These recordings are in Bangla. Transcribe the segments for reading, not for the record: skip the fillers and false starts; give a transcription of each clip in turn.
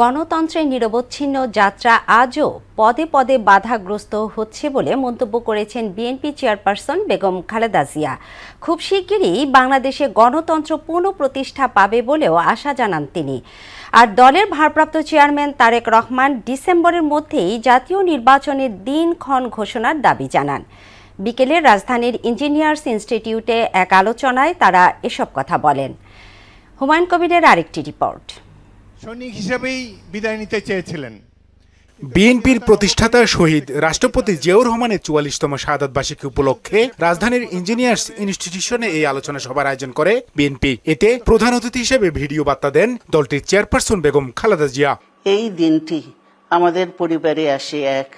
গণতন্ত্রের নিরবচ্ছিন্ন যাত্রা আজও পদে পদে বাধাগ্রস্ত হচ্ছে বলে মন্তব্য করেছেন বিএনপি চেয়ারপারসন বেগম খালেদা জিয়া। খুব শিগগিরই বাংলাদেশে গণতন্ত্র পুনঃপ্রতিষ্ঠা পাবে বলেও আশা জানান তিনি। আর দলের ভারপ্রাপ্ত চেয়ারম্যান তারেক রহমান ডিসেম্বরের মধ্যেই জাতীয় নির্বাচনের দিনক্ষণ ঘোষণার দাবি জানান। বিকেলে রাজধানীর ইঞ্জিনিয়ার্স ইনস্টিটিউটে এক আলোচনায় তারা এসব কথা বলেন। হুমায়ুন কবিরের আরেকটি রিপোর্ট। সৈনিক হিসেবেই বিদায় নিতে চেয়েছিলেন। বিএনপির প্রতিষ্ঠাতা শহীদ রাষ্ট্রপতি জিয়াউর রহমানের ৪৪তম শাহাদাত বার্ষিকী উপলক্ষে রাজধানীর ইঞ্জিনিয়ার্স ইনস্টিটিউশনে এই আলোচনা সভার আয়োজন করে বিএনপি। এতে প্রধান অতিথি হিসেবে ভিডিও বার্তা দেন দলটির চেয়ারপারসন বেগম খালেদা জিয়া। এই দিনটি আমাদের পরিবারে আসে এক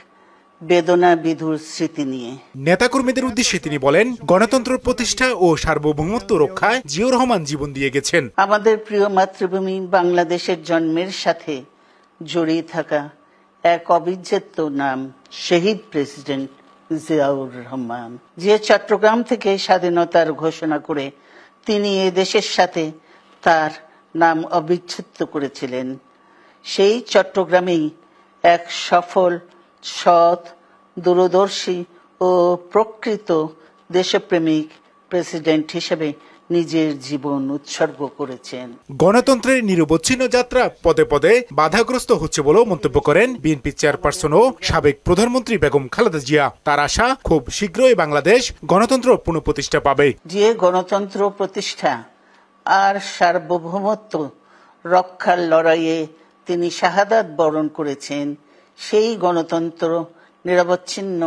বেদনা বিধুর স্মৃতি নিয়ে। নেতাকর্মীদের উদ্দেশ্যে তিনি বলেন, গণতন্ত্র প্রতিষ্ঠা ও সার্বভৌমত্ব রক্ষায় জিয়াউর রহমান জীবন দিয়ে গেছেন। আমাদের প্রিয় মাতৃভূমি বাংলাদেশের জন্মের সাথে জড়িয়ে থাকা এক অবিচ্ছেদ্য নাম শহীদ প্রেসিডেন্ট জিয়াউর রহমান, যে চট্টগ্রাম থেকে স্বাধীনতার ঘোষণা করে তিনি এ দেশের সাথে তার নাম অবিচ্ছেদ্য করেছিলেন। সেই চট্টগ্রামেই এক সফল, সৎ, দূরদর্শী ও প্রকৃত দেশপ্রেমিক প্রেসিডেন্ট হিসেবে নিজের জীবন উৎসর্গ করেছেন। গণতন্ত্রের নিরবচ্ছিন্ন যাত্রা পদে পদে বাধাগ্রস্ত হচ্ছে বলেও মন্তব্য করেন বিএনপি চেয়ারপারসন ও সাবেক প্রধানমন্ত্রী বেগম খালেদা জিয়া। তার আশা, খুব শীঘ্রই বাংলাদেশ গণতন্ত্র পুনঃপ্রতিষ্ঠা পাবে। যে গণতন্ত্র প্রতিষ্ঠা আর সার্বভৌমত্ব রক্ষার লড়াইয়ে তিনি শাহাদাত বরণ করেছেন, সেই গণতন্ত্র নিরবচ্ছিন্ন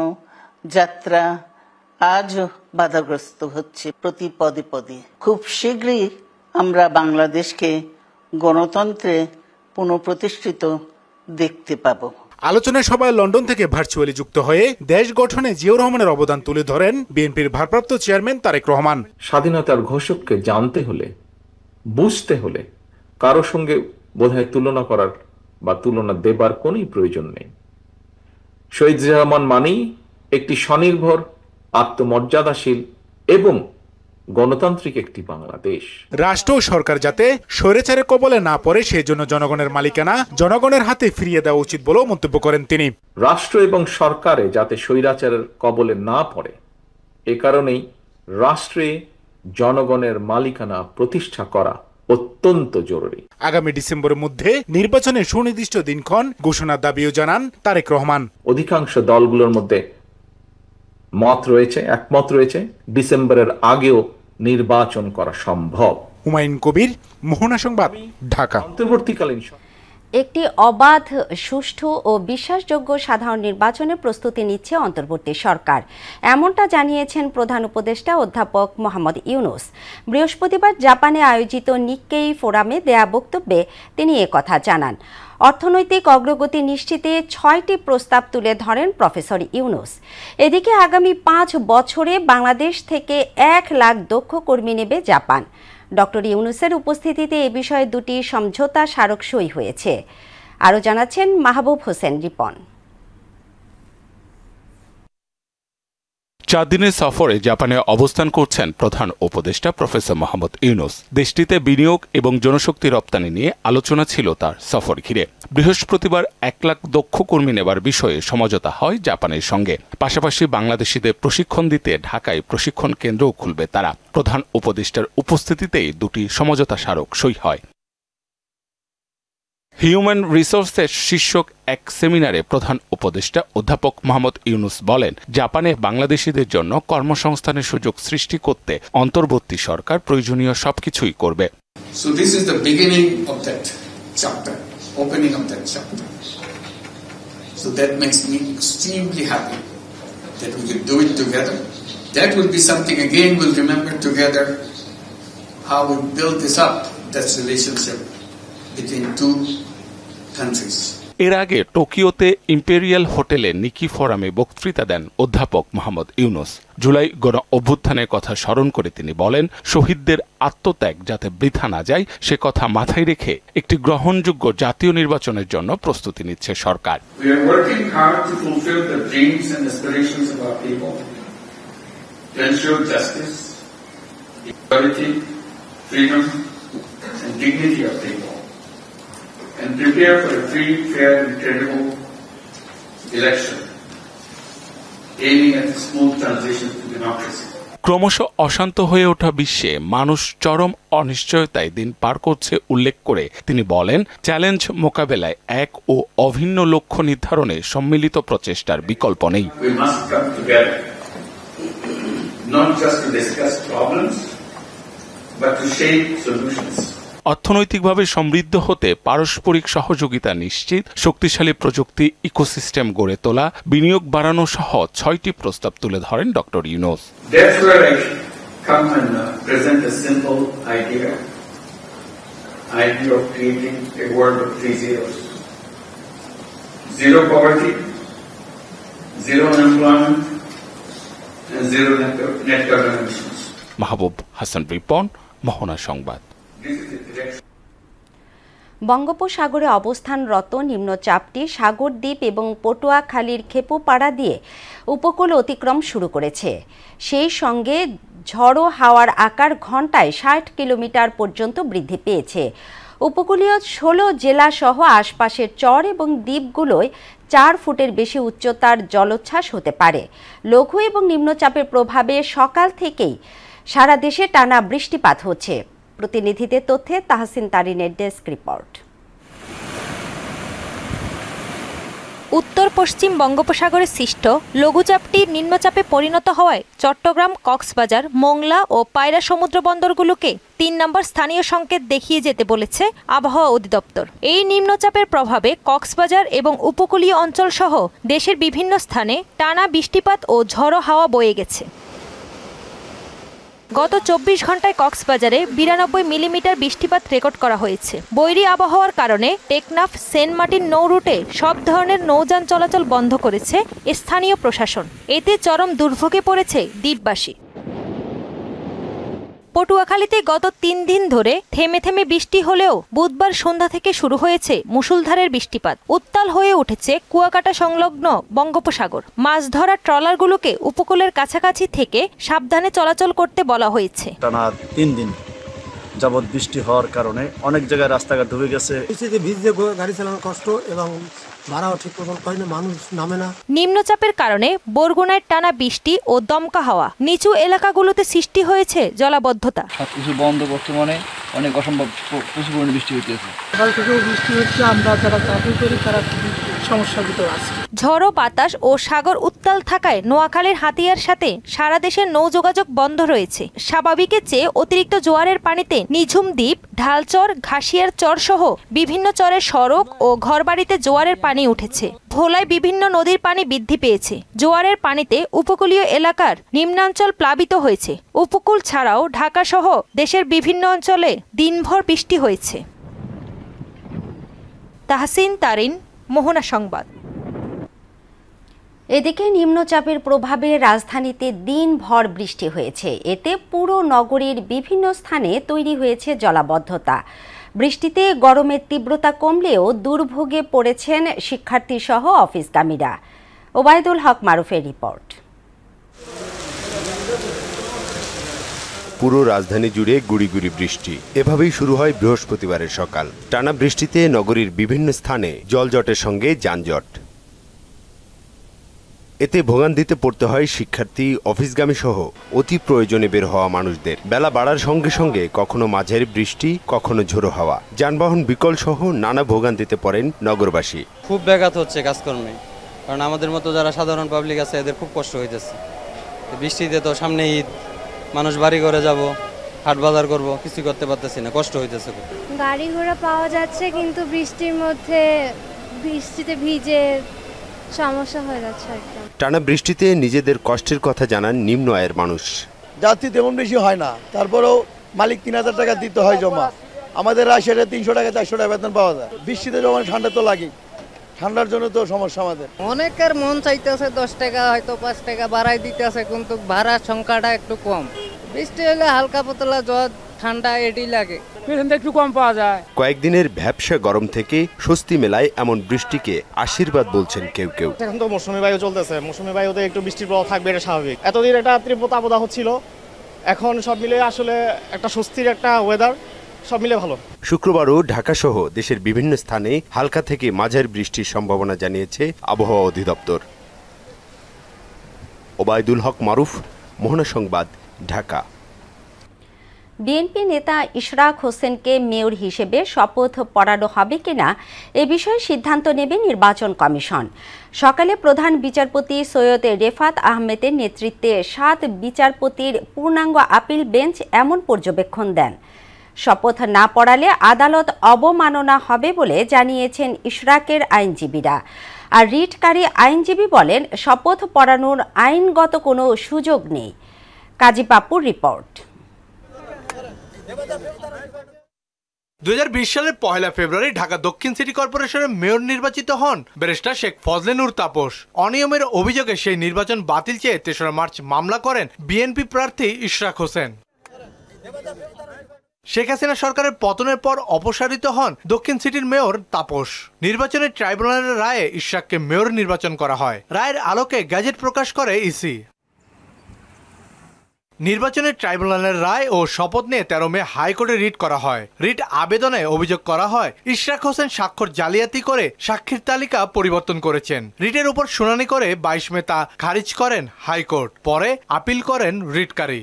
যাত্রা আজও বাধাগ্রস্ত হচ্ছে প্রতি পদে পদে। খুব শীঘ্রই আমরা বাংলাদেশকে গণতন্ত্রে পুনঃপ্রতিষ্ঠিত দেখতে পাব। আলোচনা সভায় লন্ডন থেকে ভার্চুয়ালি যুক্ত হয়ে দেশ গঠনে জিয়াউর রহমানের অবদান তুলে ধরেন বিএনপির ভারপ্রাপ্ত চেয়ারম্যান তারেক রহমান। স্বাধীনতার ঘোষককে জানতে হলে, বুঝতে হলে কারো সঙ্গে বোধহয় তুলনা করার বা তুলনা দেবার কোন প্রয়োজন নেই। শহীদ জিয়াউর রহমান মানেই একটি স্বনির্ভর, আত্মমর্যাদাশীল এবং গণতান্ত্রিক একটি বাংলাদেশ। রাষ্ট্র ও সরকার যাতে স্বৈরাচারের কবলে না পড়ে সেজন্য জনগণের মালিকানা জনগণের হাতে ফিরিয়ে দেওয়া উচিত বলেও মন্তব্য করেন তিনি। রাষ্ট্র এবং সরকারে যাতে স্বৈরাচারের কবলে না পড়ে, এ কারণেই রাষ্ট্রে জনগণের মালিকানা প্রতিষ্ঠা করা অত্যন্ত জরুরি। আগামী ডিসেম্বরের মধ্যে নির্বাচনের সুনির্দিষ্ট দিনক্ষণ ঘোষণার দাবিও জানান তারেক রহমান। অধিকাংশ দলগুলোর মধ্যে একমত রয়েছে ডিসেম্বরের আগেও নির্বাচন করা সম্ভব। হুমায়ুন কবির, মোহনা সংবাদ, ঢাকা। অন্তর্বর্তীকালীন একটি অবাধ, সুষ্ঠু ও বিশ্বাসযোগ্য সাধারণ নির্বাচনের প্রস্তুতি নিচ্ছে অন্তর্বর্তী সরকার, এমনটা জানিয়েছেন প্রধান উপদেষ্টা অধ্যাপক মোহাম্মদ ইউনুস। বৃহস্পতিবার জাপানে আয়োজিত নিক্কেই ফোরামে দেয়া বক্তব্যে তিনি একথা জানান। অর্থনৈতিক অগ্রগতি নিশ্চিতে 6টি প্রস্তাব তুলে ধরেন প্রফেসর ইউনুস। এদিকে আগামী 5 বছরে বাংলাদেশ থেকে 1 লাখ দক্ষ কর্মী নেবে জাপান। ডক্টর ইউনুসের উপস্থিতিতে এ বিষয়ে 2টি সমঝোতা স্মারক সই হয়েছে। আরও জানাচ্ছেন মাহবুব হোসেন রিপন। 4 দিনের সফরে জাপানে অবস্থান করছেন প্রধান উপদেষ্টা প্রফেসর মোহাম্মদ ইউনুস। দেশটিতে বিনিয়োগ এবং জনশক্তি রপ্তানি নিয়ে আলোচনা ছিল তার সফর ঘিরে। বৃহস্পতিবার 1 লাখ দক্ষ কর্মী নেবার বিষয়ে সমঝোতা হয় জাপানের সঙ্গে। পাশাপাশি বাংলাদেশিদের প্রশিক্ষণ দিতে ঢাকায় প্রশিক্ষণ কেন্দ্রও খুলবে তারা। প্রধান উপদেষ্টার উপস্থিতিতেই 2টি সমঝোতা স্মারক সই হয়। হিউম্যান রিসোর্সেস শীর্ষক এক সেমিনারে প্রধান উপদেষ্টা অধ্যাপক মোহাম্মদ ইউনুস বলেন, জাপানে বাংলাদেশিদের জন্য কর্মসংস্থানের সুযোগ সৃষ্টি করতে অন্তর্বর্তী সরকার প্রয়োজনীয় সবকিছুই করবে। So this is the beginning of that chapter, opening of that chapter. So that makes me extremely happy that we could do it together. That will be something again we'll remember together, how we build this up, that relationship between two countries. এর আগে টোকিওতে ইম্পেরিয়াল হোটেলে নিকি ফোরামে বক্তৃতা দেন অধ্যাপক মোহাম্মদ ইউনুস। জুলাই গণ অভ্যুত্থানের কথা স্মরণ করে তিনি বলেন, শহীদদের আত্মত্যাগ যাতে বৃথা না যায় সে কথা মাথায় রেখে একটি গ্রহণযোগ্য জাতীয় নির্বাচনের জন্য প্রস্তুতি নিচ্ছে সরকার। We are working hard to fulfill the dreams and aspirations of our people, to ensure justice, equality, freedom and dignity of people. and prepare for a free, fair and credible election, aiming at a smooth transition to democracy. ক্রমশ অশান্ত হয়ে ওঠা বিশ্বে মানুষ চরম অনিশ্চয়তায় দিন পার করছে উল্লেখ করে তিনি বলেন, চ্যালেঞ্জ মোকাবেলায় এক ও অভিন্ন লক্ষ্য নির্ধারণে সম্মিলিত প্রচেষ্টার বিকল্প নেই। We must come together, not just to discuss problems, but to shape solutions. অর্থনৈতিকভাবে সমৃদ্ধ হতে পারস্পরিক সহযোগিতা নিশ্চিত, শক্তিশালী প্রযুক্তি ইকোসিস্টেম গড়ে তোলা, বিনিয়োগ বাড়ানো সহ 6টি প্রস্তাব তুলে ধরেন doctor Yunus. That's where I come and present a simple idea of creating a world of 3 zeros. Zero poverty, zero unemployment, and zero net carbon emissions. মাহবুব হাসান রিপন, মোহনা সংবাদ। বঙ্গোপসাগরে অবস্থানরত নিম্নচাপটি সাগরদ্বীপ এবং পটুয়াখালীর খেপুপাড়া দিয়ে উপকূল অতিক্রম শুরু করেছে। সেই সঙ্গে ঝড়ো হাওয়ার আকার ঘন্টায় 60 কিলোমিটার পর্যন্ত বৃদ্ধি পেয়েছে। উপকূলীয় 16 জেলা সহ আশপাশের চর এবং দ্বীপগুলোয় 4 ফুটের বেশি উচ্চতার জলোচ্ছ্বাস হতে পারে। লঘু এবং নিম্নচাপের প্রভাবে সকাল থেকেই সারা দেশে টানা বৃষ্টিপাত হচ্ছে। প্রতিনিধিদের তথ্যে তাহসিন তারিনের ডেস্ক রিপোর্ট। উত্তর পশ্চিম বঙ্গোপসাগরে সৃষ্ট লঘুচাপটি নিম্নচাপে পরিণত হওয়ায় চট্টগ্রাম, কক্সবাজার, মোংলা ও পায়রা সমুদ্র বন্দরগুলোকে 3 নম্বর স্থানীয় সংকেত দেখিয়ে যেতে বলেছে আবহাওয়া অধিদপ্তর। এই নিম্নচাপের প্রভাবে কক্সবাজার এবং উপকূলীয় অঞ্চল সহ দেশের বিভিন্ন স্থানে টানা বৃষ্টিপাত ও ঝড়ো হাওয়া বয়ে গেছে। গত 24 ঘন্টায় কক্সবাজারে 92 মিলিমিটার বৃষ্টিপাত রেকর্ড করা হয়েছে। বৈরী আবহাওয়ার কারণে টেকনাফ সেন্ট মার্টিন নৌ রুটে সব ধরনের নৌযান চলাচল বন্ধ করেছে স্থানীয় প্রশাসন। এতে চরম দুর্ভোগে পড়েছে দ্বীপবাসী। পটুয়াখালীতে গত 3 দিন ধরে থেমে থেমে বৃষ্টি হলেও বুধবার সন্ধ্যা থেকে শুরু হয়েছে মুষলধারের বৃষ্টিপাত। উত্তাল হয়ে উঠেছে কুয়াকাটা সংলগ্ন বঙ্গোপসাগর। মাছ ধরা ট্রলারগুলোকে উপকূলের কাছাকাছি থেকে সাবধানে চলাচল করতে বলা হয়েছে। টানা 3 দিন যাবৎ বৃষ্টি হওয়ার কারণে অনেক জায়গায় রাস্তাঘাট ডুবে গেছে। বৃষ্টিতে ভিজে গাড়ি চালানো কষ্ট এবং ভাড়াও ঠিক মতন পায় না, মানুষ নামে না। নিম্নচাপের কারণে বরগুনায় টানা বৃষ্টি ও দমকা হাওয়া, নিচু এলাকাগুলোতে সৃষ্টি হয়েছে জলাবদ্ধতা। সবকিছু বন্ধ বর্তমানে অনেক অসম্ভব প্রচুর পরিমাণে বৃষ্টি হইতেছে। সকাল থেকেও বৃষ্টি হচ্ছে, আমরা যারা চাকরি করি তারা সমস্যার ভিতরে আছে। ঝড়ো বাতাস ও সাগর উত্তাল থাকায় নোয়াখালীর হাতিয়ার সাথে সারা দেশের নৌ যোগাযোগ বন্ধ রয়েছে। স্বাভাবিকের চেয়ে অতিরিক্ত জোয়ারের পানিতে নিঝুম দ্বীপ, ঢালচর, ঘাসিয়ার চর সহ বিভিন্ন চরের সড়ক ও ঘরবাড়িতে জোয়ারের পানি উঠেছে। ভোলায় বিভিন্ন নদীর পানি বৃদ্ধি পেয়েছে। জোয়ারের পানিতে উপকূলীয় এলাকার নিম্নাঞ্চল প্লাবিত হয়েছে। উপকূল ছাড়াও ঢাকা সহ দেশের বিভিন্ন অঞ্চলে দিনভর বৃষ্টি হয়েছে। তাহসিন তারিন, মোহনা সংবাদ। এদিকে নিম্নচাপের প্রভাবে রাজধানীতে দিনভর বৃষ্টি হয়েছে। এতে পুরো নগরীর বিভিন্ন স্থানে তৈরি হয়েছে জলাবদ্ধতা। বৃষ্টিতে গরমের তীব্রতা কমলেও দুর্ভোগে পড়েছেন শিক্ষার্থী সহ অফিসগামীরা। ওবায়দুল হক মারুফের রিপোর্ট। পুরো রাজধানী জুড়ে গুড়ি গুড়ি বৃষ্টি। এভাবেই শুরু হয় বৃহস্পতিবারের সকাল। টানা বৃষ্টিতে নগরীর বিভিন্ন স্থানে জলজটের সঙ্গে যানজট। এতে ভোগান্তিতে পড়তে হয় শিক্ষার্থী, অফিসগামী সহ অতি প্রয়োজনে বের হওয়া মানুষদের। বেলা বাড়ার সঙ্গে সঙ্গে কখনো মাঝারি বৃষ্টি, কখনো ঝোড়ো হাওয়া, যানবাহন বিকল সহ নানা ভোগান্তিতে পড়েন নগরবাসী। খুব ব্যাঘাত হচ্ছে কাজকর্মে, কারণ আমাদের মতো যারা সাধারণ পাবলিক আছে এদের খুব কষ্ট হইতেছে। বৃষ্টিতে তো সামনে ঈদ, মানুষ বাড়ি ঘরে যাব, হাট বাজার করব, কিছু করতে পারতেছি না, কষ্ট হইতেছে। গাড়ি ঘোড়া পাওয়া যাচ্ছে কিন্তু বৃষ্টির মধ্যে বৃষ্টিতে ভিজে সমস্যা হয়ে যাচ্ছে একদম। টানা বৃষ্টিতে নিজেদের কষ্টের কথা জানান নিম্ন আয়ের মানুষ। যাত্রী তেমন বেশি হয় না, তারপরেও মালিক 3000 টাকা দিতে হয় জমা। আমাদের রাজশাহীতে 300 টাকা 400 টাকা বেতন পাওয়া যায়। বৃষ্টিতে জমা ঠান্ডা তো লাগে, ঠান্ডার জন্য তো সমস্যা আমাদের। অনেকের মন চাইতেছে 10 টাকা হয়তো 5 টাকা বাড়াই দিতেছে, কিন্তু ভাড়ার সংখ্যাটা একটু কম। বৃষ্টি হলে হালকা পাতলা জ্বর ঠান্ডা এটি লাগে, একটু কম পাওয়া যায়। কয়েকদিনের ভ্যাপসা গরম থেকে স্বস্তি মেলায় এমন বৃষ্টিকে আশীর্বাদ বলছেন কেউ কেউ। এখন তো মৌসুমী বায়ু চলতেছে, মৌসুমী বায়ুতে একটু বৃষ্টির প্রভাব থাকবে, এটা স্বাভাবিক। এতদিন একটা তীব্র তাপদাহ ছিল, এখন সব মিলে আসলে একটা স্বস্তির একটা ওয়েদার। সব মিলে ভালো। শুক্রবারও ঢাকাসহ দেশের বিভিন্ন স্থানে হালকা থেকে মাঝারি বৃষ্টির সম্ভাবনা জানিয়েছে আবহাওয়া অধিদপ্তর। ওবায়দুল হক মারুফ, মোহনা সংবাদ, ঢাকা। বিএনপি নেতা ইশরাক হোসেনকে মেয়র হিসেবে শপথ পড়ানো হবে কিনা এ বিষয়ে সিদ্ধান্ত নেবে নির্বাচন কমিশন। সকালে প্রধান বিচারপতি সৈয়দ রেফাত আহমেদের নেতৃত্বে 7 বিচারপতির পূর্ণাঙ্গ আপিল বেঞ্চ এমন পর্যবেক্ষণ দেন। শপথ না পড়ালে আদালত অবমাননা হবে বলে জানিয়েছেন ইশরাকের আইনজীবীরা। আর রিটকারী আইনজীবী বলেন, শপথ পড়ানোর আইনগত কোনো সুযোগ নেই। কাজী পাপ্পুর রিপোর্ট। 2020 সালের 1 ফেব্রুয়ারি ঢাকা দক্ষিণ সিটি কর্পোরেশনের মেয়র নির্বাচিত হন ব্যারিস্টার শেখ ফজলে নূর তাপস। অনিয়মের অভিযোগে সেই নির্বাচন বাতিল চেয়ে 3রা মার্চ মামলা করেন বিএনপি প্রার্থী ইশরাক হোসেন। শেখ হাসিনা সরকারের পতনের পর অপসারিত হন দক্ষিণ সিটির মেয়র তাপস। নির্বাচনের ট্রাইব্যুনালের রায়ে ইশরাককে মেয়র নির্বাচন করা হয়। রায়ের আলোকে গেজেট প্রকাশ করে ইসি। নির্বাচনের ট্রাইব্যুনালের রায় ও শপথ নিয়ে 13 মে হাইকোর্টে রিট করা হয়। রিট আবেদনে অভিযোগ করা হয় ইশরাক হোসেন স্বাক্ষর জালিয়াতি করে সাক্ষীর তালিকা পরিবর্তন করেছেন। রিটের উপর শুনানি করে 22 মে তা খারিজ করেন হাইকোর্ট। পরে আপিল করেন রিটকারী।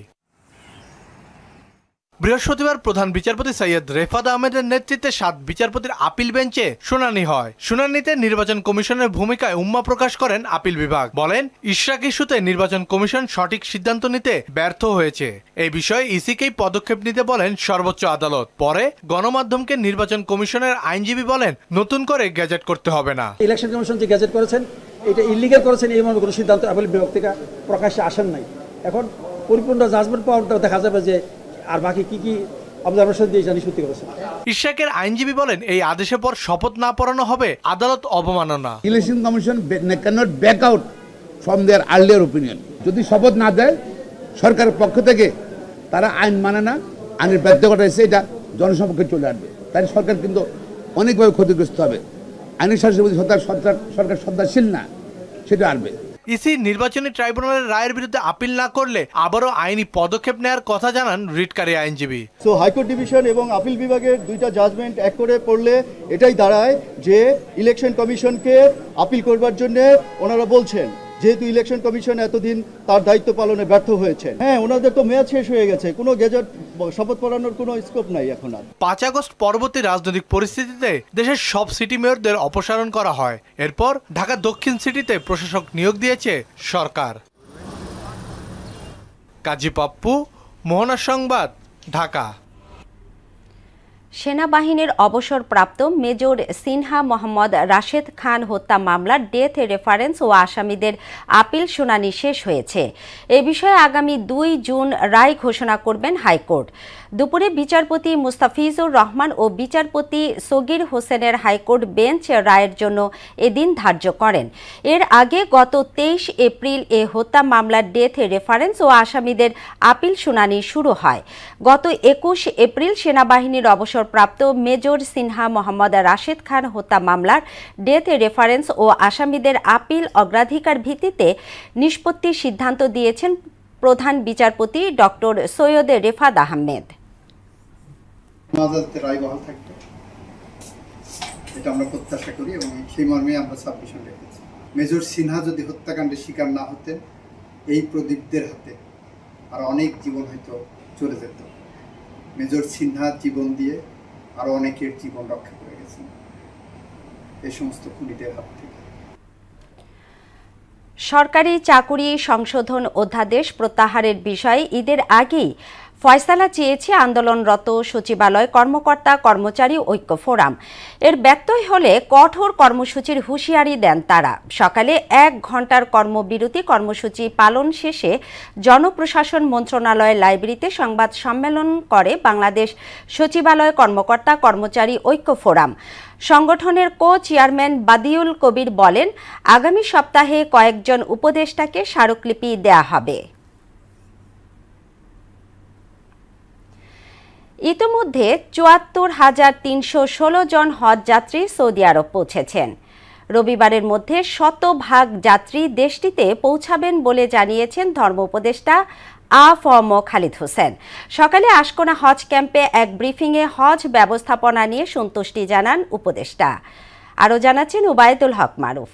বৃহস্পতিবার প্রধান বিচারপতি সৈয়দ রেফাত আহমেদের নেতৃত্বে 7 বিচারপতির আপিল বেঞ্চে শুনানি হয়। শুনানিতে নির্বাচন কমিশনের ভূমিকায় উম্মা প্রকাশ করেন আপিল বিভাগ। বলেন, ইশরাক ইস্যুতে নির্বাচন কমিশন সঠিক সিদ্ধান্ত নিতে ব্যর্থ হয়েছে। এই বিষয়ে ইসিকেই পদক্ষেপ নিতে বলেন সর্বোচ্চ আদালত। পরে গণমাধ্যমকে নির্বাচন কমিশনের আইনজীবী বলেন, নতুন করে গেজেট করতে হবে না। ইলেকশন কমিশন যে গেজেট করেছেন এটা ইলিগাল করেছেন এই মর্মে কোনো সিদ্ধান্ত আপিল বিভাগ থেকে প্রকাশ্যে আসেন নাই। এখন পরিপূর্ণ জাজমেন্ট পাওয়ারটা দেখা যাবে যে আর বাকি কি অবজারভেশন দিয়ে জানি সত্যি করেছে। ইশরাকের আইনজীবী বলেন, এই আদেশের পর শপথ না পড়ানো হবে আদালত অবমাননা। Election commission cannot back out from their earlier opinion. যদি শপথ না দেয় সরকারের পক্ষ থেকে তারা আইন মানে না, আইনের বাধ্যকতা এসে এটা জনসম্পর্কে চলে আসবে। তাই সরকার কিন্তু অনেকভাবে ক্ষতিগ্রস্ত হবে। আইনের শাসনের প্রতি সরকার শ্রদ্ধাশীল না, সেটা আসবে। ইসি নির্বাচনী ট্রাইব্যুনালের রায়ের বিরুদ্ধে আপিল না করলে আবারও আইনি পদক্ষেপ নেওয়ার কথা জানান রিটকারী আইনজীবী। সো হাইকোর্ট ডিভিশন এবং আপিল বিভাগের দুইটা জাজমেন্ট এক করে পড়লে এটাই দাঁড়ায় যে ইলেকশন কমিশনকে আপিল করবার জন্য ওনারা বলছেন, যেহেতু ইলেকশন কমিশন এতদিন তার দায়িত্ব পালনে ব্যর্থ হয়েছে। হ্যাঁ, ওনাদের তো মেয়াদ শেষ হয়ে গেছে, কোনো গেজেট শপথ পড়ানোর কোনো স্কোপ নাই এখন আর। 5 আগস্ট পরবর্তী রাজনৈতিক পরিস্থিতিতে দেশের সব সিটি মেয়রদের অপসারণ করা হয়। এরপর ঢাকা দক্ষিণ সিটিতে প্রশাসক নিয়োগ দিয়েছে সরকার। কাজী পাপ্পু, মোহনা সংবাদ, ঢাকা। সেনাবাহিনীর অবসরপ্রাপ্ত মেজর সিনহা মোহাম্মদ রাশেদ খান হত্যা মামলার ডেথ রেফারেন্স ও আসামিদের আপিল শুনানি শেষ হয়েছে। এ বিষয়ে আগামী 2 জুন রায় ঘোষণা করবেন হাইকোর্ট। দুপুরে বিচারপতি মুস্তাফিজুর রহমান ও বিচারপতি সগির হোসেনের হাইকোর্ট বেঞ্চ রায়ের জন্য এদিন ধার্য করেন। এর আগে গত 23 এপ্রিল এ হত্যা মামলার ডেথ রেফারেন্স ও আসামিদের আপিল শুনানি শুরু হয়। গত 21 এপ্রিল সেনাবাহিনীর অবসরপ্রাপ্ত মেজর সিনহা মোহাম্মদ রাশেদ খান হত্যা মামলার ডেথ রেফারেন্স ও আসামিদের আপিল অগ্রাধিকার ভিত্তিতে নিষ্পত্তির সিদ্ধান্ত দিয়েছেন প্রধান বিচারপতি ডক্টর সৈয়দ রেফাত আহমেদ। রায় বহাল থাকবে এটা আমরা প্রত্যাশা করি এবং সেই মর্মে আমরা সাবমিশন রেখেছি। মেজর সিনহা যদি হত্যাকাণ্ডের শিকার না হতেন, এই প্রদীপদের হাতে আর অনেক জীবন হয়তো চলে যেত। মেজর সিনহা জীবন দিয়ে আরো অনেকের জীবন রক্ষা করে গেছেন এই সমস্ত খুনিদের হাত থেকে। সরকারি চাকুরি সংশোধন অধ্যাদেশ প্রত্যাহারের বিষয়ে ঈদের আগেই ফয়সালা চেয়েছে আন্দোলনরত সচিবালয় কর্মকর্তা কর্মচারী ঐক্য ফোরাম। এর ব্যত্যয় হলে কঠোর কর্মসূচির হুঁশিয়ারি দেন তারা। সকালে 1 ঘণ্টার কর্মবিরতি কর্মসূচি পালন শেষে জনপ্রশাসন মন্ত্রণালয়ের লাইব্রেরিতে সংবাদ সম্মেলন করে বাংলাদেশ সচিবালয় কর্মকর্তা কর্মচারী ঐক্য ফোরাম। সংগঠনের চেয়ারম্যান বাদিউল কবির বলেন, আগামী সপ্তাহে কয়েকজন উপদেষ্টাকে স্মারকলিপি দেয়া হবে। ইতিমধ্যে ৭৪,৩১৬ জন হজ যাত্রী সৌদি আরব পৌঁছেছেন। রবিবারের মধ্যে 100% যাত্রী দেশটিতে পৌঁছাবেন বলে জানিয়েছেন ধর্ম উপদেষ্টা আ.ফ.ম. খালিদ হোসেন। সকালে আশকোনা হজ ক্যাম্পে এক ব্রিফিংয়ে হজ ব্যবস্থাপনা নিয়ে সন্তুষ্টি জানান উপদেষ্টা। আরও জানাচ্ছেন উবায়দুল হক মারুফ।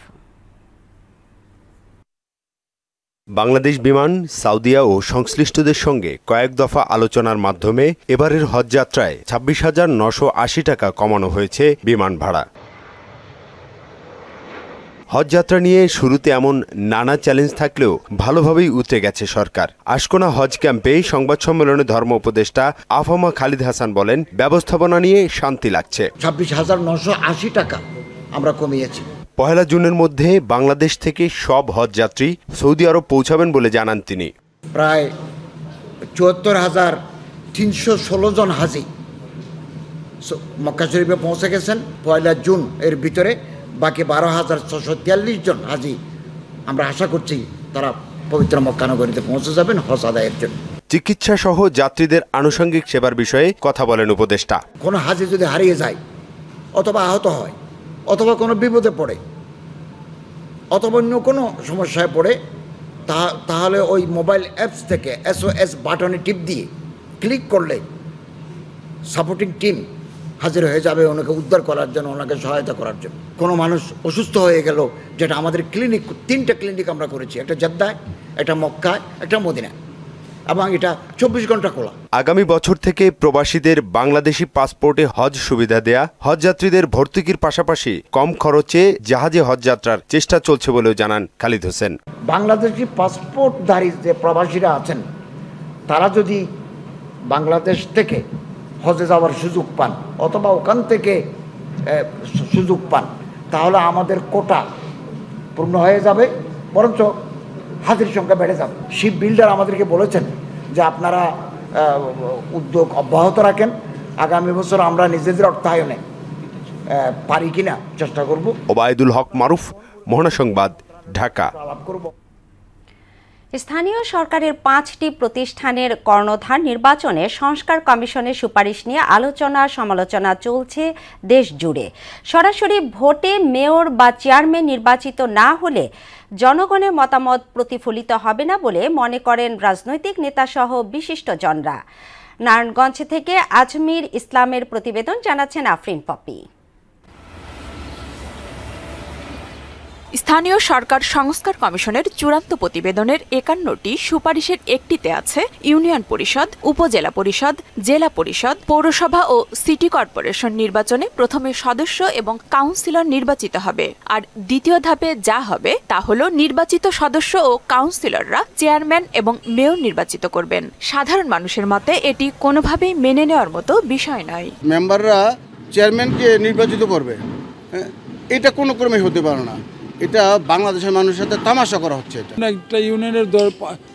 বাংলাদেশ বিমান, সাউদিয়া ও সংশ্লিষ্টদের সঙ্গে কয়েক দফা আলোচনার মাধ্যমে এবারের হজ যাত্রায় 26,980 টাকা কমানো হয়েছে বিমান ভাড়া। হজযাত্রা নিয়ে শুরুতে এমন নানা চ্যালেঞ্জ থাকলেও ভালোভাবেই উতরে গেছে সরকার। আশকোনা হজ ক্যাম্পে সংবাদ সম্মেলনে ধর্ম উপদেষ্টা আ.ফ.ম. খালিদ হাসান বলেন, ব্যবস্থাপনা নিয়ে শান্তি লাগছে। 26,980 টাকা আমরা কমিয়েছি। 1 জুনের মধ্যে বাংলাদেশ থেকে সব হজযাত্রী সৌদি আরব পৌঁছাবেন বলে জানান তিনি। প্রায় 74,316 জন হাজি মক্কা শরীফে পৌঁছে গেছেন 1 জুন এর ভিতরে। বাকি 12,643 জন হাজি আমরা আশা করছি তারা পবিত্র মক্কা নগরীতে পৌঁছে যাবেন হজ আদায়ের জন্য। চিকিৎসা সহ যাত্রীদের আনুষঙ্গিক সেবার বিষয়ে কথা বলেন উপদেষ্টা। কোনো হাজি যদি হারিয়ে যায় অথবা আহত হয় অথবা কোনো বিপদে পড়ে অথবা অন্য কোনো সমস্যায় পড়ে তাহলে ওই মোবাইল অ্যাপস থেকে SOS বাটনে টিপ দিয়ে ক্লিক করলে সাপোর্টিং টিম হাজির হয়ে যাবে ওনাকে উদ্ধার করার জন্য, ওনাকে সহায়তা করার জন্য। কোনো মানুষ অসুস্থ হয়ে গেল, যেটা আমাদের ক্লিনিক 3টা ক্লিনিক আমরা করেছি, একটা জেদ্দায়, একটা মক্কায়, একটা মদিনায়, এবং এটা 24 ঘন্টা খোলা। আগামী বছর থেকে প্রবাসীদের বাংলাদেশি পাসপোর্টে হজ সুবিধা দেয়া, হজযাত্রীদের ভর্তুকির পাশাপাশি কম খরচে জাহাজে হজযাত্রার চেষ্টা চলছে বলেও জানান খালিদ হোসেন। বাংলাদেশি পাসপোর্টধারী যে প্রবাসীরা আছেন তারা যদি বাংলাদেশ থেকে হজে যাওয়ার সুযোগ পান অথবা ওখান থেকে সুযোগ পান তাহলে আমাদের কোটা পূর্ণ হয়ে যাবে, বরঞ্চ হাজির সংখ্যা বেড়ে যাবে। শিপ বিল্ডার আমাদেরকে বলেছেন যে আপনারা উদ্যোগ অব্যাহত রাখেন, আগামী বছর আমরা নিজেদের অর্থায়নে পারি কিনা চেষ্টা করব। ওবায়দুল হক মারুফ, মোহনা সংবাদ, ঢাকা। স্থানীয় সরকারের 5টি প্রতিষ্ঠানের কর্ণধার নির্বাচনে সংস্কার কমিশনের সুপারিশ নিয়ে আলোচনা সমালোচনা চলছে দেশ জুড়ে। সরাসরি ভোটে মেয়র বা চেয়ারম্যান নির্বাচিত না হলে জনগণের মতামত প্রতিফলিত হবে না বলে মনে করেন রাজনৈতিক নেতাসহ বিশিষ্টজনরা। নারায়ণগঞ্জ থেকে আজমির ইসলামের প্রতিবেদন, জানাচ্ছেন আফরিন পপি। স্থানীয় সরকার সংস্কার কমিশনের চূড়ান্ত প্রতিবেদনের 51টি সুপারিশের একটিতে আছে ইউনিয়ন পরিষদ, উপজেলা পরিষদ, জেলা পরিষদ, পৌরসভা ও সিটি কর্পোরেশন নির্বাচনে প্রথমে সদস্য এবং কাউন্সিলর নির্বাচিত হবে, আর দ্বিতীয় ধাপে যা হবে তা হলো নির্বাচিত সদস্য ও কাউন্সিলররা চেয়ারম্যান এবং মেয়র নির্বাচিত করবেন। সাধারণ মানুষের মতে এটি কোনোভাবেই মেনে নেওয়ার মতো বিষয় নয়। মেম্বাররা চেয়ারম্যানকে নির্বাচিত করবে, এটা কোনো ক্রমে হতে পারে না। এটা বাংলাদেশের মানুষের সাথে তামাশা করা হচ্ছে। একটা ইউনিয়নের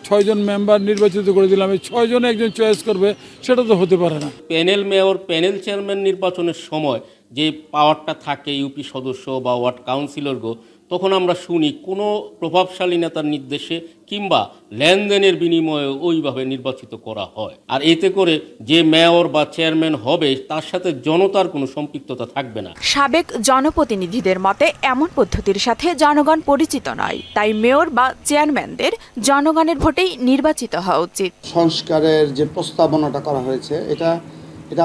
6 জন মেম্বার নির্বাচিত করে দিলাম, এই 6 জনে একজন চয়েস করবে, সেটা তো হতে পারে না। প্যানেল মেয়র, প্যানেল চেয়ারম্যান নির্বাচনের সময় যে পাওয়ারটা থাকে ইউপি সদস্য বা ওয়ার্ড কাউন্সিলরগো, তখন আমরা শুনি কোনো প্রভাবশালী নেতার নির্দেশে কিংবা লেনদেনের বিনিময়ে ওইভাবে নির্বাচিত করা হয়। আর এতে করে যে মেয়র বা চেয়ারম্যান হবে তার সাথে জনতার কোনো সম্পৃক্ততা থাকবে না। সাবেক জনপ্রতিনিধিদের মতে এমন পদ্ধতির সাথে জনগণ পরিচিত নয়, তাই মেয়র বা চেয়ারম্যানদের জনগণের ভোটেই নির্বাচিত হওয়া উচিত। সংস্কারের যে প্রস্তাবনাটা করা হয়েছে এটা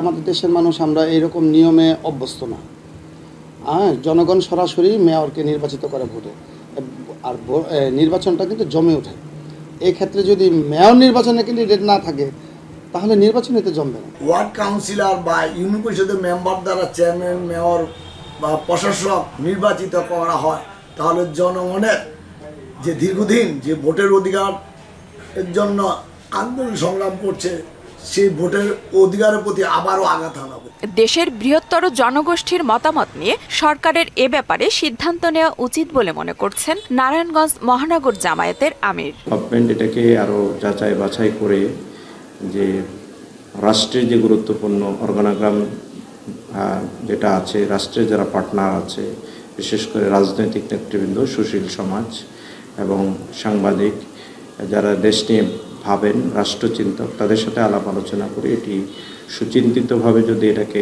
আমাদের দেশের মানুষ আমরা এরকম নিয়মে অভ্যস্ত না। জনগণ সরাসরি মেয়রকে নির্বাচিত করে ভোটে, আর নির্বাচনটা কিন্তু জমে ওঠে। এই ক্ষেত্রে যদি মেয়র নির্বাচনে ক্যান্ডিডেট না থাকে তাহলে নির্বাচনেতে জমবে না। ওয়ার্ড কাউন্সিলর বা ইউনিয়ন পরিষদের মেম্বার দ্বারা চেয়ারম্যান, মেয়র বা প্রশাসক নির্বাচিত করা হয় তাহলে জনগণের যে দীর্ঘদিন যে ভোটের অধিকার এর জন্য আন্দোলন সংগ্রাম করছে সেই ভোটের অধিকারের প্রতি আবারও আঘাত হানাবে। দেশের বৃহত্তর জনগোষ্ঠীর মতামত নিয়ে সরকারের এ ব্যাপারে সিদ্ধান্ত নেওয়া উচিত বলে মনে করছেন নারায়ণগঞ্জ মহানগর জামায়াতের আমির। গভর্নমেন্ট এটাকে আরও যাচাই বাছাই করে যে রাষ্ট্রের যে গুরুত্বপূর্ণ অর্গানোগ্রাম যেটা আছে, রাষ্ট্রের যারা পার্টনার আছে, বিশেষ করে রাজনৈতিক নেতৃবৃন্দ, সুশীল সমাজ এবং সাংবাদিক যারা দেশ নিয়ে ভাবেন, রাষ্ট্রচিন্তক, তাদের সাথে আলাপ আলোচনা করে এটি সুচিন্তিতভাবে যদি এটাকে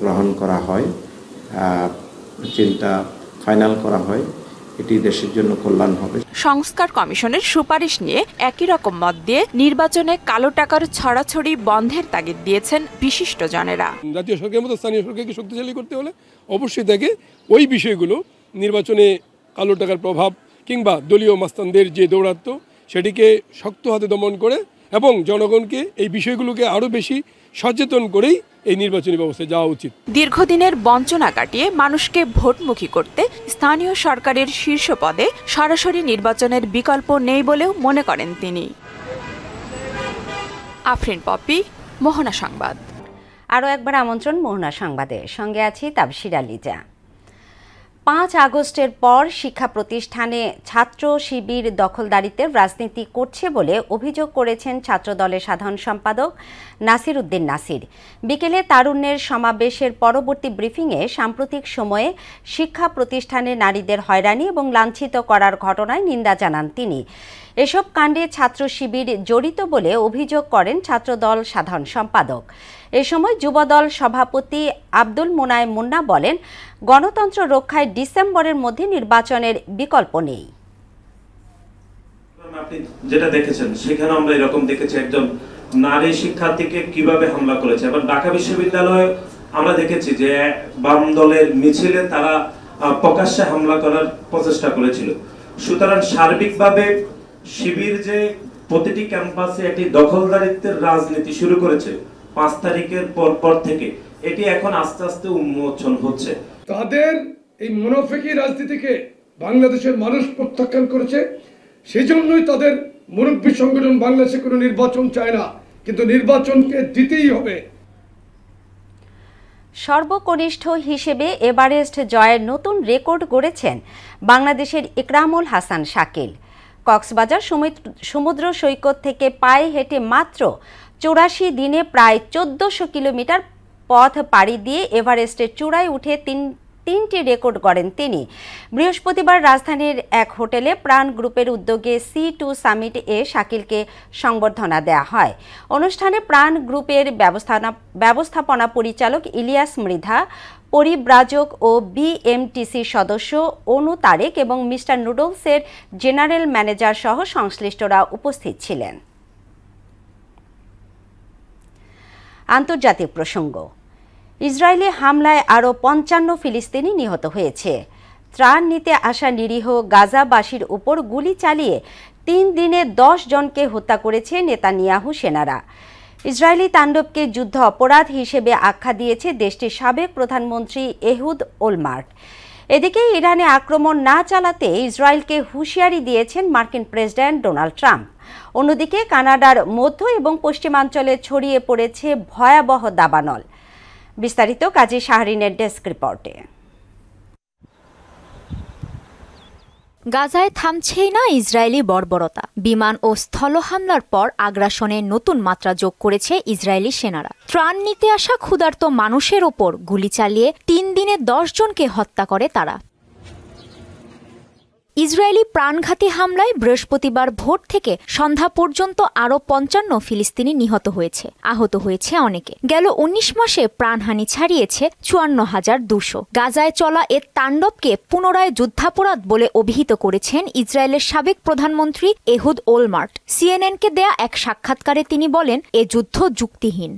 গ্রহণ করা হয়, চিন্তা ফাইনাল করা হয়, এটি দেশের জন্য কল্যাণ হবে। সংস্কার কমিশনের সুপারিশ নিয়ে একই রকম মত দিয়ে নির্বাচনে কালো টাকার ছড়াছড়ি বন্ধের তাগিদ দিয়েছেন বিশিষ্টজনেরা। জাতীয় সরকারের মতো স্থানীয় সরকারকে শক্তিশালী করতে হলে অবশ্যই তাকে ওই বিষয়গুলো নির্বাচনে কালো টাকার প্রভাব কিংবা দলীয় মাস্তানদের যে দৌরাত্ম্য সেটিকে শক্ত হাতে দমন করে এবং জনগণকে এই বিষয়গুলোকে আরও বেশি সচেতন করেই এই নির্বাচনী ব্যবস্থায় যাওয়া উচিত। দীর্ঘদিনের বঞ্চনা কাটিয়ে মানুষকে ভোটমুখী করতে স্থানীয় সরকারের শীর্ষ পদে সরাসরি নির্বাচনের বিকল্প নেই বলেও মনে করেন তিনি। আফরিন পপি, মোহনা সংবাদ। আরও একবার আমন্ত্রণ মোহনা সংবাদে, সঙ্গে আছি তাবশিরা লিজা। 5 আগস্টের পর শিক্ষা প্রতিষ্ঠানে ছাত্র শিবির দখলদারিত্বের রাজনীতি করছে বলে অভিযোগ করেছেন ছাত্রদলের সাধারণ সম্পাদক নাসির উদ্দিন নাসির। বিকেলে তারুণ্যের সমাবেশের পরবর্তী ব্রিফিংয়ে সাম্প্রতিক সময়ে শিক্ষা প্রতিষ্ঠানে নারীদের হয়রানি এবং লাঞ্ছিত করার ঘটনায় নিন্দা জানান তিনি। এসব কাণ্ডে ছাত্র শিবির জড়িত বলে অভিযোগ করেন ছাত্রদল সাধারণ সম্পাদক। এ সময় যুবদল সভাপতি আব্দুল মোনায়েম মুন্না বলেন, গণতন্ত্র রক্ষায় ডিসেম্বরের মধ্যে নির্বাচনের বিকল্প নেই। আপনি যেটা দেখেছেন সেখানে আমরা এরকম দেখেছি একজন নারী শিক্ষার্থীকে কিভাবে হামলা করেছে। এবার ঢাকা বিশ্ববিদ্যালয়ে আমরা দেখেছি যে বাম দলের মিছিলে তারা প্রকাশ্যে হামলা করার প্রচেষ্টা করেছিল। সুতরাং সার্বিকভাবে শিবির যে প্রতিটি ক্যাম্পাসে একটি দখলদারিত্বের রাজনীতি শুরু করেছে 5 তারিখের পর থেকে, এটি এখন আস্তে আস্তে উন্মোচন হচ্ছে। তাদের এই মুনাফিকি রাজনীতিকে বাংলাদেশের মানুষ প্রত্যাখ্যান করেছে। সেজন্যই তাদের মুরব্বী সংগঠন বাংলাদেশে কোনো নির্বাচন চায় না, কিন্তু নির্বাচনকে দিতেই হবে। সর্বকনিষ্ঠ হিসেবে এভারেস্ট জয়ের নতুন রেকর্ড গড়েছেন বাংলাদেশের ইকরামুল হাসান শাকিল। কক্সবাজার সমুদ্র সৈকত থেকে পায়ে হেঁটে মাত্র 84 দিনে প্রায় 1400 কিলোমিটার পথ পাড়ি দিয়ে এভারেস্টের চূড়ায় উঠে তিনটি রেকর্ড গড়েন তিনি। বৃহস্পতিবার রাজধানীর এক হোটেলে প্রাণ গ্রুপের উদ্যোগে C2 সামিট এ শাকিলকে সংবর্ধনা দেয়া হয়। অনুষ্ঠানে প্রাণ গ্রুপের ব্যবস্থাপনা পরিচালক ইলিয়াস মৃধা, পরিব্রাজক ও BMTC সদস্য অনু তারেক এবং মিস্টার নুডলসের জেনারেল ম্যানেজার সহ সংশ্লিষ্টরা উপস্থিত ছিলেন। আন্তর্জাতিক প্রসঙ্গ। ইসরায়েলি হামলায় আরও 55 ফিলিস্তিনি নিহত হয়েছে। ত্রাণ নিতে আসা নিরীহ গাজাবাসীর উপর গুলি চালিয়ে 3 দিনে 10 জনকে হত্যা করেছে নেতানিয়াহু সেনারা। ইসরায়েলি তাণ্ডবকে যুদ্ধ অপরাধ হিসেবে আখ্যা দিয়েছে দেশটির সাবেক প্রধানমন্ত্রী এহুদ ওলমার্ট। এদিকে ইরানে আক্রমণ না চালাতে ইসরায়েলকে হুঁশিয়ারি দিয়েছেন মার্কিন প্রেসিডেন্ট ডোনাল্ড ট্রাম্প। অন্যদিকে কানাডার মধ্য এবং পশ্চিমাঞ্চলে ছড়িয়ে পড়েছে ভয়াবহ দাবানল। বিস্তারিত কাজী শাহরিনের ডেস্ক রিপোর্টে। গাজায় থামছেই না ইসরায়েলি বর্বরতা। বিমান ও স্থল হামলার পর আগ্রাসনে নতুন মাত্রা যোগ করেছে ইসরায়েলি সেনারা। ত্রাণ নিতে আসা ক্ষুধার্ত মানুষের ওপর গুলি চালিয়ে 3 দিনে 10 জনকে হত্যা করে তারা। ইসরায়েলি প্রাণঘাতী হামলায় বৃহস্পতিবার ভোর থেকে সন্ধ্যা পর্যন্ত আরও 55 ফিলিস্তিনি নিহত হয়েছে, আহত হয়েছে অনেকে। গেল 19 মাসে প্রাণহানি ছাড়িয়েছে 54,200। গাজায় চলা এ তাণ্ডবকে পুনরায় যুদ্ধাপরাধ বলে অভিহিত করেছেন ইসরায়েলের সাবেক প্রধানমন্ত্রী এহুদ ওলমার্ট। CNN-কে দেয়া এক সাক্ষাৎকারে তিনি বলেন, এ যুদ্ধ যুক্তিহীন।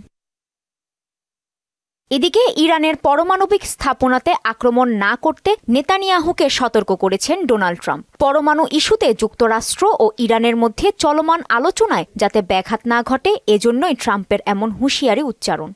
এদিকে ইরানের পারমাণবিক স্থাপনাতে আক্রমণ না করতে নেতানিয়াহুকে সতর্ক করেছেন ডোনাল্ড ট্রাম্প। পরমাণু ইস্যুতে যুক্তরাষ্ট্র ও ইরানের মধ্যে চলমান আলোচনায় যাতে ব্যাঘাত না ঘটে, এজন্যই ট্রাম্পের এমন হুঁশিয়ারি উচ্চারণ।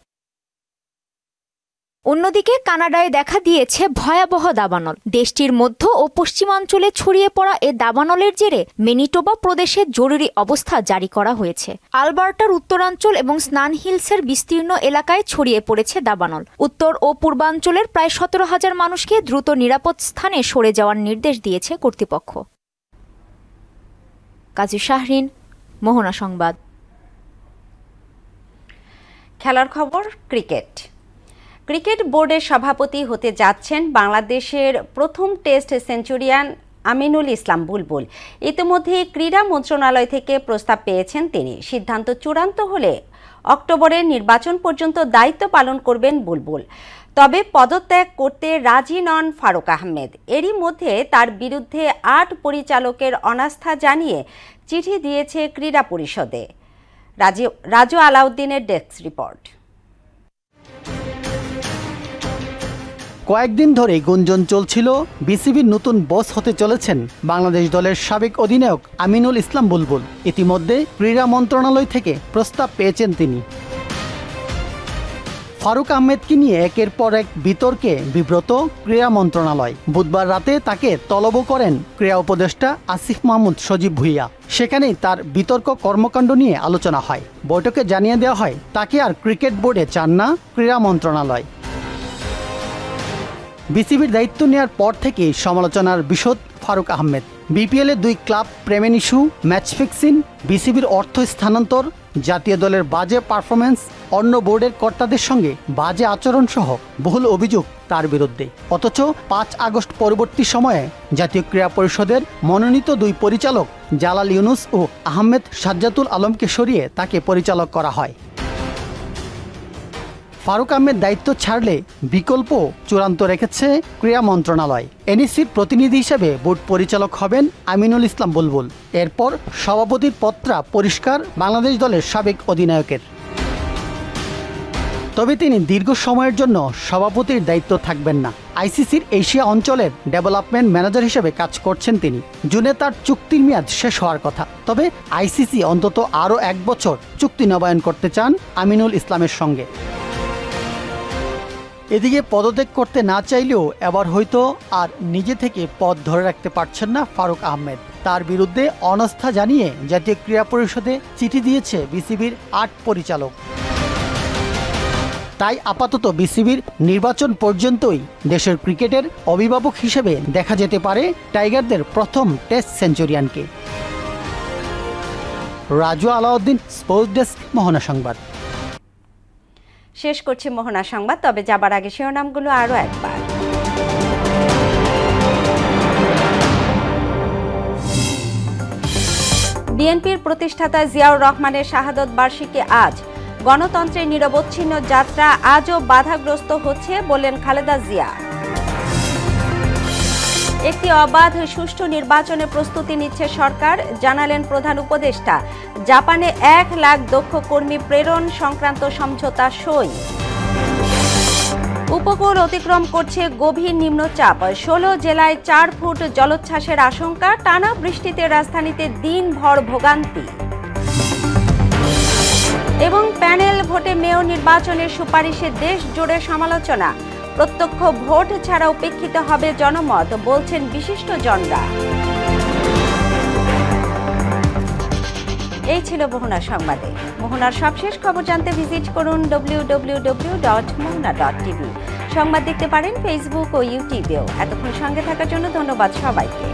অন্যদিকে কানাডায় দেখা দিয়েছে ভয়াবহ দাবানল। দেশটির মধ্য ও পশ্চিমাঞ্চলে ছড়িয়ে পড়া এ দাবানলের জেরে ম্যানিটোবা প্রদেশে জরুরি অবস্থা জারি করা হয়েছে। আলবার্টার উত্তরাঞ্চল এবং স্নান হিলসের বিস্তীর্ণ এলাকায় ছড়িয়ে পড়েছে দাবানল। উত্তর ও পূর্বাঞ্চলের প্রায় 17,000 মানুষকে দ্রুত নিরাপদ স্থানে সরে যাওয়ার নির্দেশ দিয়েছে কর্তৃপক্ষ। কাজী শাহরিন, মোহনা সংবাদ। খেলার খবর। ক্রিকেট বোর্ডের সভাপতি হতে যাচ্ছেন বাংলাদেশের প্রথম টেস্ট সেঞ্চুরিয়ান আমিনুল ইসলাম বুলবুল। ইতিমধ্যে ক্রীড়া মন্ত্রণালয় থেকে প্রস্তাব পেয়েছেন তিনি। সিদ্ধান্ত চূড়ান্ত হলে অক্টোবরের নির্বাচন পর্যন্ত দায়িত্ব পালন করবেন বুলবুল। তবে পদত্যাগ করতে রাজি নন ফারুক আহমেদ। এরই মধ্যে তার বিরুদ্ধে ৮ পরিচালকের অনাস্থা জানিয়ে চিঠি দিয়েছে ক্রীড়া পরিষদে। রাজু আলাউদ্দিনের ডেস্ক রিপোর্ট। কয়েকদিন ধরে গুঞ্জন চলছিল বিসিবির নতুন বস হতে চলেছেন বাংলাদেশ দলের সাবেক অধিনায়ক আমিনুল ইসলাম বুলবুল। ইতিমধ্যে ক্রীড়া মন্ত্রণালয় থেকে প্রস্তাব পেয়েছেন তিনি। ফারুক আহমেদকে নিয়ে একের পর এক বিতর্কে বিব্রত ক্রীড়া মন্ত্রণালয়। বুধবার রাতে তাকে তলব করেন ক্রীড়া উপদেষ্টা আসিফ মাহমুদ সজীব ভুইয়া। সেখানেই তার বিতর্ক কর্মকাণ্ড নিয়ে আলোচনা হয়। বৈঠকে জানিয়ে দেওয়া হয় তাকে আর ক্রিকেট বোর্ডে চান না ক্রীড়া মন্ত্রণালয়। বিসিবির দায়িত্ব নেওয়ার পর থেকেই সমালোচনার বিশদ ফারুক আহমেদ। বিপিএল এর 2 ক্লাব প্রেমেন ইস্যু, ম্যাচ ফিক্সিং, বিসিবির অর্থ স্থানান্তর, জাতীয় দলের বাজে পারফরমেন্স, অন্য বোর্ডের কর্তাদের সঙ্গে বাজে আচরণ সহ বহুল অভিযোগ তার বিরুদ্ধে। অথচ 5 আগস্ট পরবর্তী সময়ে জাতীয় ক্রীড়া পরিষদের মনোনীত 2 পরিচালক জালাল ইউনুস ও আহমেদ সাজ্জাতুল আলমকে সরিয়ে তাকে পরিচালক করা হয়। ফারুক আহমেদ দায়িত্ব ছাড়লে বিকল্প চূড়ান্ত রেখেছে ক্রীড়া মন্ত্রণালয়। এনইসির প্রতিনিধি হিসেবে বোর্ড পরিচালক হবেন আমিনুল ইসলাম বুলবুল। এরপর সভাপতির পদটা পরিষ্কার বাংলাদেশ দলের সাবেক অধিনায়কের। তবে তিনি দীর্ঘ সময়ের জন্য সভাপতির দায়িত্ব থাকবেন না। আইসিসির এশিয়া অঞ্চলের ডেভেলপমেন্ট ম্যানেজার হিসেবে কাজ করছেন তিনি। জুনে তার চুক্তির মেয়াদ শেষ হওয়ার কথা। তবে আইসিসি অন্তত আরও 1 বছর চুক্তি নবায়ন করতে চান আমিনুল ইসলামের সঙ্গে। এদিকে পদত্যাগ করতে না চাইলেও এবার হয়তো আর নিজে থেকে পদ ধরে রাখতে পারছেন না ফারুক আহমেদ। তার বিরুদ্ধে অনাস্থা জানিয়ে জাতীয় ক্রীড়া পরিষদে চিঠি দিয়েছে বিসিবির 8 পরিচালক। তাই আপাতত বিসিবির নির্বাচন পর্যন্তই দেশের ক্রিকেটের অভিভাবক হিসেবে দেখা যেতে পারে টাইগারদের প্রথম টেস্ট সেঞ্চুরিয়ানকে। রাজু আলাউদ্দিন, স্পোর্টস ডেস্ক, মোহনা সংবাদ। শেষ করছি মোহনা সংবাদ, তবে যাবার আগে শিরোনামগুলো আরও একবার। বিএনপির প্রতিষ্ঠাতা জিয়াউর রহমানের শাহাদত বার্ষিকী আজ। গণতন্ত্রের নিরবচ্ছিন্ন যাত্রা আজও বাধাগ্রস্ত হচ্ছে বললেন খালেদা জিয়া। একটি অবাধ সুষ্ঠু নির্বাচনের প্রস্তুতি নিচ্ছে সরকার, জানালেন প্রধান উপদেষ্টা। জাপানে 1 লাখ দক্ষ কর্মী প্রেরণ সংক্রান্ত সমঝোতা সই। উপকূল অতিক্রম করছে গভীর নিম্নচাপ, 16 জেলায় 4 ফুট জলোচ্ছ্বাসের আশঙ্কা। টানা বৃষ্টিতে রাজধানীতে দিনভর ভোগান্তি। এবং প্যানেল ভোটে মেয়র নির্বাচনের সুপারিশে দেশ জুড়ে সমালোচনা। প্রত্যক্ষ ভোট ছাড়া উপেক্ষিত হবে জনমত, বলছেন বিশিষ্টজনরা। এই ছিল মোহনা সংবাদে। মোহনার সবশেষ খবর জানতে ভিজিট করুন www.mohana.tv। সংবাদ দেখতে পারেন ফেসবুক ও ইউটিউবেও। এতক্ষণ সঙ্গে থাকার জন্য ধন্যবাদ সবাইকে।